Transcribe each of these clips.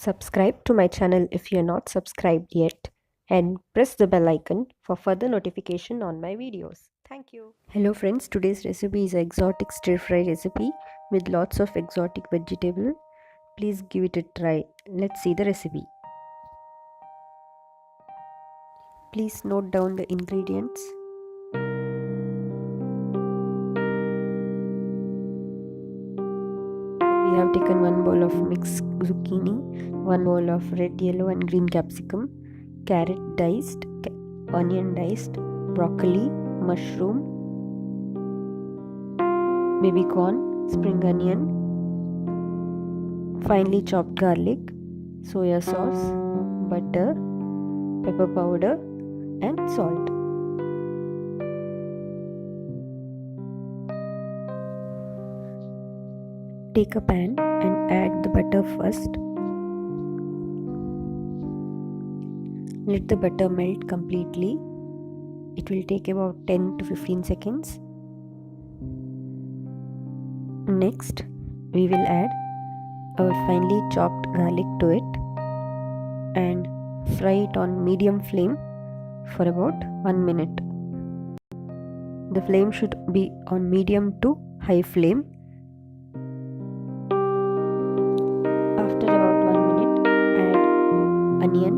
Subscribe to my channel if you're not subscribed yet and press the bell icon for further notification on my videos. Thank you. Hello friends, today's recipe is an exotic stir fry recipe with lots of exotic vegetable. Please give it a try. Let's see the recipe. Please note down the ingredients. We have taken 1 bowl of mixed zucchini, 1 bowl of red, yellow and green capsicum, carrot diced, onion diced, broccoli, mushroom, baby corn, spring onion, finely chopped garlic, soya sauce, butter, pepper powder and salt. Take a pan and add the butter first. Let the butter melt completely. It will take about 10 to 15 seconds. Next, we will add our finely chopped garlic to it and fry it on medium flame for about 1 minute. The flame should be on medium to high flame. After about 1 minute, add onion,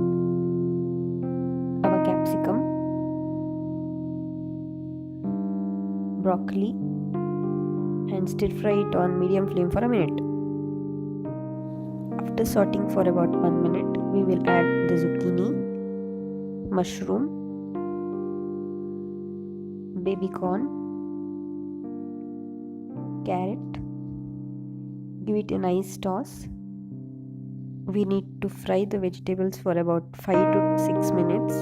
our capsicum, broccoli and stir fry it on medium flame for a minute. After sauteing for about 1 minute, we will add the zucchini, mushroom, baby corn, carrot. Give it a nice toss. We need to fry the vegetables for about 5 to 6 minutes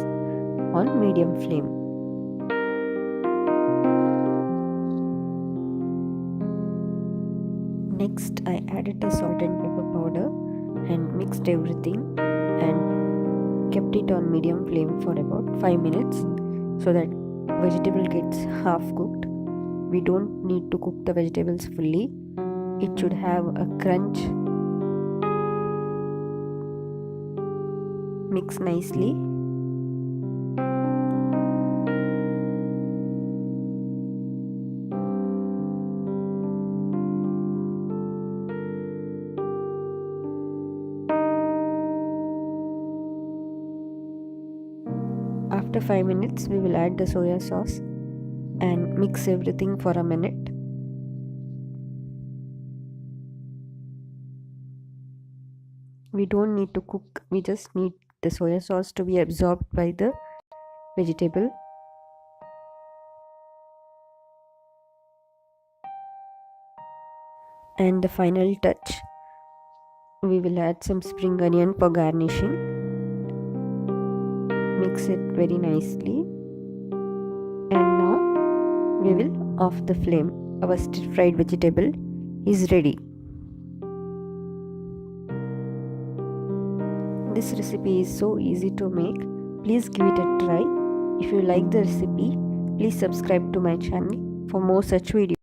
on medium flame. Next, I added the salt and pepper powder and mixed everything and kept it on medium flame for about 5 minutes so that vegetable gets half cooked. We don't need to cook the vegetables fully. It should have a crunch. Mix nicely. After 5 minutes, we will add the soya sauce and mix everything for a minute. We don't need to cook, we just need the soya sauce to be absorbed by the vegetable. And the final touch, we will add some spring onion for garnishing. Mix it very nicely. And now we will off the flame. Our stir fried vegetable is ready. This recipe is so easy to make. Please give it a try. If you like the recipe, please subscribe to my channel for more such videos.